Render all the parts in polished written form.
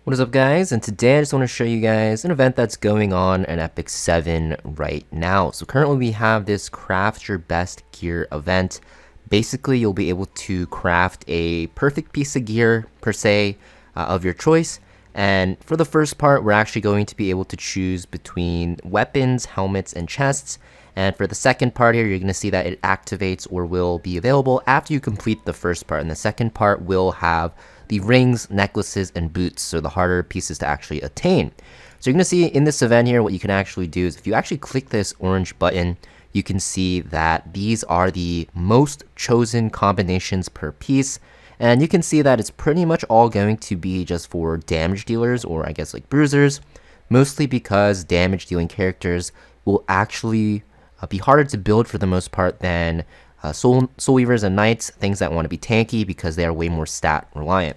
What is up, guys? And today I just want to show you guys an event that's going on in Epic 7 right now. So currently we have this craft your best gear event. Basically, you'll be able to craft a perfect piece of gear per se of your choice. And for the first part, we're actually going to be able to choose between weapons, helmets, and chests. And for the second part here, you're going to see that it activates or will be available after you complete the first part. And the second part will have the rings, necklaces, and boots, so the harder pieces to actually attain. So you're going to see in this event here, what you can actually do is if you actually click this orange button, you can see that these are the most chosen combinations per piece. And you can see that it's pretty much all going to be just for damage dealers, or I guess like bruisers, mostly because damage dealing characters will actually be harder to build for the most part than soul weavers and knights, things that want to be tanky because they are way more stat reliant.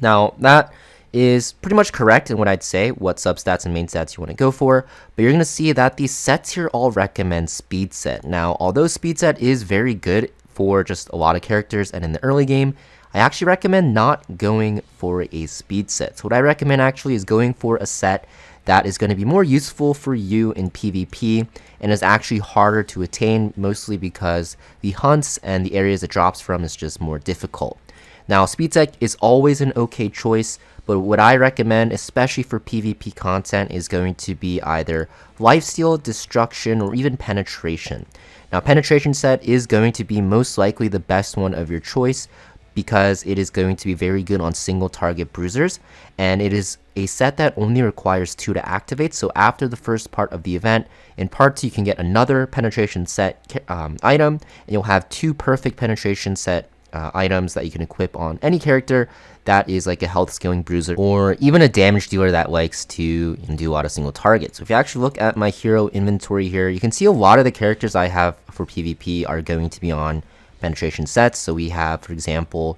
Now that is pretty much correct in what I'd say, what substats and main stats you want to go for, but you're going to see that these sets here all recommend speed set. Now, although speed set is very good for just a lot of characters and in the early game, I actually recommend not going for a speed set. So what I recommend actually is going for a set that is going to be more useful for you in PvP and is actually harder to attain, mostly because the hunts and the areas it drops from is just more difficult. Now, speed set is always an okay choice, but what I recommend, especially for PvP content, is going to be either lifesteal, destruction, or even penetration. Now, penetration set is going to be most likely the best one of your choice, because it is going to be very good on single target bruisers, and it is a set that only requires 2 to activate. So after the first part of the event, in part 2 you can get another penetration set item, and you'll have 2 perfect penetration set items that you can equip on any character that is like a health scaling bruiser, or even a damage dealer that likes to do a lot of single targets. So if you actually look at my hero inventory here, you can see a lot of the characters I have for PvP are going to be on penetration sets. So we have, for example,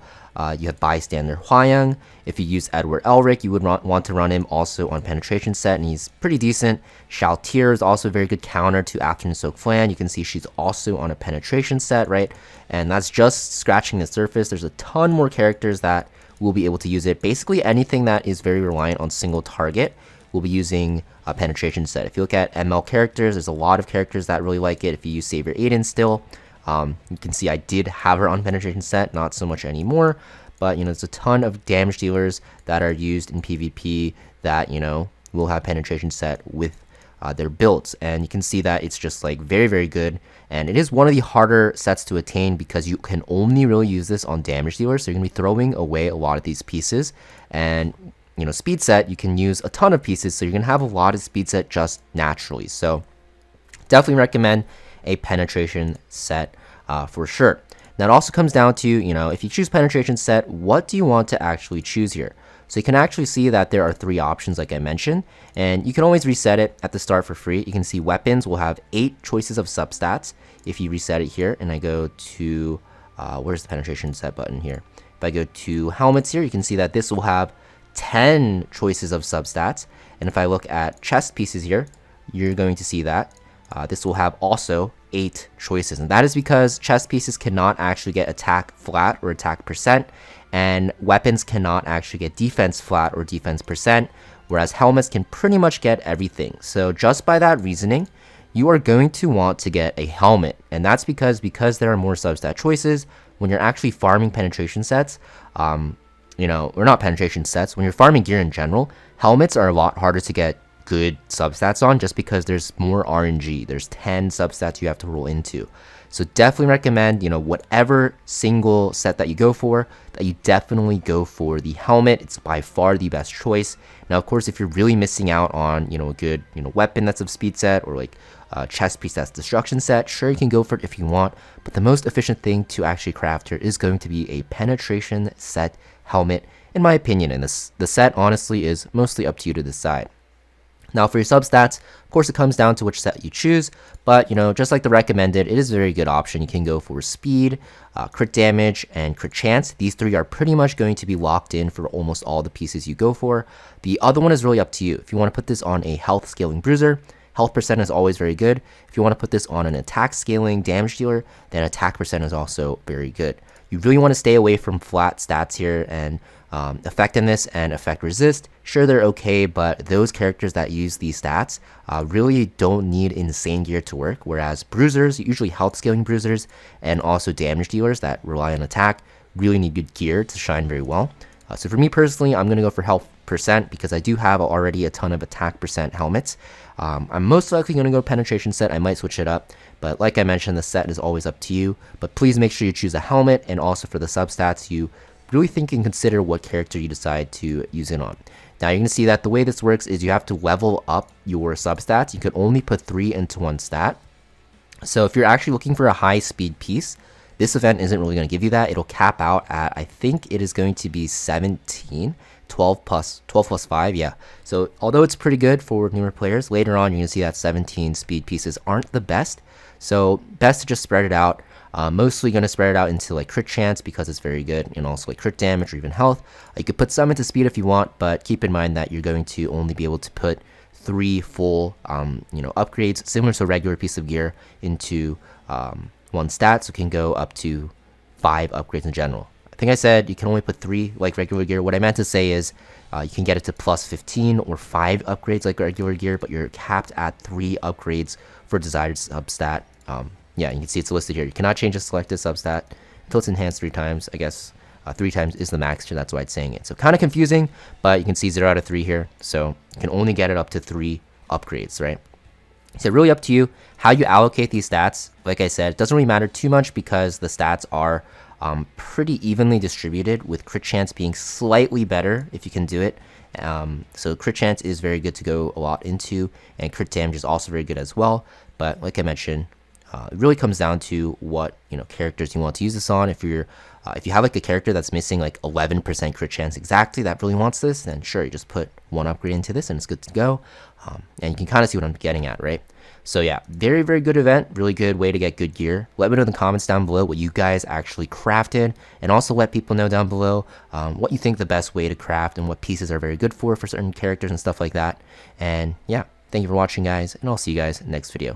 you have Bystander Hwayang. If you use Edward Elric, you would want to run him also on penetration set, and he's pretty decent. Shao Tier is also a very good counter to Afternoon Soak Flan. You can see she's also on a penetration set, right? And that's just scratching the surface. There's a ton more characters that will be able to use it. Basically anything that is very reliant on single target will be using a penetration set. If you look at ML characters, there's a lot of characters that really like it. If you use Savior Aiden still, you can see I did have her on penetration set, not so much anymore, but there's a ton of damage dealers that are used in PvP that will have penetration set with their builds, and you can see that it's just like very, very good, and it is one of the harder sets to attain because you can only really use this on damage dealers, so you're gonna be throwing away a lot of these pieces. And speed set, you can use a ton of pieces, so you're gonna have a lot of speed set just naturally. So definitely recommend a penetration set for sure. Now it also comes down to, if you choose penetration set, what do you want to actually choose here? So you can actually see that there are 3 options like I mentioned, and you can always reset it at the start for free. You can see weapons will have 8 choices of substats. If you reset it here and I go to, where's the penetration set button here? If I go to helmets here, you can see that this will have 10 choices of substats. And if I look at chest pieces here, you're going to see that this will have also 8 choices, and that is because chest pieces cannot actually get attack flat or attack percent, and weapons cannot actually get defense flat or defense percent, whereas helmets can pretty much get everything. So just by that reasoning, you are going to want to get a helmet, and that's because there are more substat choices. When you're actually farming penetration sets, or not penetration sets, when you're farming gear in general, helmets are a lot harder to get good substats on, just because there's more RNG. There's 10 substats you have to roll into. So definitely recommend, whatever single set that you go for, that you definitely go for the helmet. It's by far the best choice. Now, of course, if you're really missing out on, a good, weapon that's of speed set, or like chest piece that's destruction set, sure, you can go for it if you want, but the most efficient thing to actually craft here is going to be a penetration set helmet, in my opinion, and the set honestly is mostly up to you to decide. Now for your substats, of course it comes down to which set you choose, but just like the recommended, it is a very good option. You can go for speed, crit damage, and crit chance. These 3 are pretty much going to be locked in for almost all the pieces you go for. The other one is really up to you. If you want to put this on a health scaling bruiser, health percent is always very good. If you want to put this on an attack scaling damage dealer, then attack percent is also very good. You really want to stay away from flat stats here, and effectiveness and effect resist, sure they're okay, but those characters that use these stats really don't need insane gear to work, whereas bruisers, usually health scaling bruisers, and also damage dealers that rely on attack, really need good gear to shine very well. So for me personally, I'm going to go for health percent because I do have already a ton of attack percent helmets. I'm most likely going to go penetration set. I might switch it up, but like I mentioned, the set is always up to you. But please make sure you choose a helmet, and also for the substats, you really think and consider what character you decide to use it on. Now you're going to see that the way this works is you have to level up your substats. You can only put 3 into one stat. So if you're actually looking for a high speed piece, this event isn't really going to give you that. It'll cap out at, I think it is going to be 17, 12 plus 5, yeah. So although it's pretty good for newer players, later on you're going to see that 17 speed pieces aren't the best. So best to just spread it out. Mostly going to spread it out into like crit chance because it's very good, and also like crit damage or even health. You could put some into speed if you want, but keep in mind that you're going to only be able to put 3 full upgrades similar to a regular piece of gear into one stat, so it can go up to 5 upgrades in general. I think I said you can only put 3 like regular gear. What I meant to say is you can get it to plus 15 or 5 upgrades like regular gear, but you're capped at 3 upgrades for desired substat. Yeah, you can see it's listed here. You cannot change a selected substat until it's enhanced 3 times. I guess 3 times is the max, so that's why it's saying it. So kind of confusing, but you can see 0 out of 3 here. So you can only get it up to 3 upgrades, right? So really up to you how you allocate these stats. Like I said, it doesn't really matter too much because the stats are pretty evenly distributed, with crit chance being slightly better if you can do it. So crit chance is very good to go a lot into, and crit damage is also very good as well. But like I mentioned, it really comes down to what characters you want to use this on. If you have like a character that's missing like 11% crit chance exactly that really wants this, then sure, you just put 1 upgrade into this and it's good to go. And you can kind of see what I'm getting at, right? So yeah, very, very good event, really good way to get good gear. Let me know in the comments down below what you guys actually crafted, and also let people know down below what you think the best way to craft and what pieces are very good for certain characters and stuff like that. And yeah, thank you for watching, guys, and I'll see you guys next video.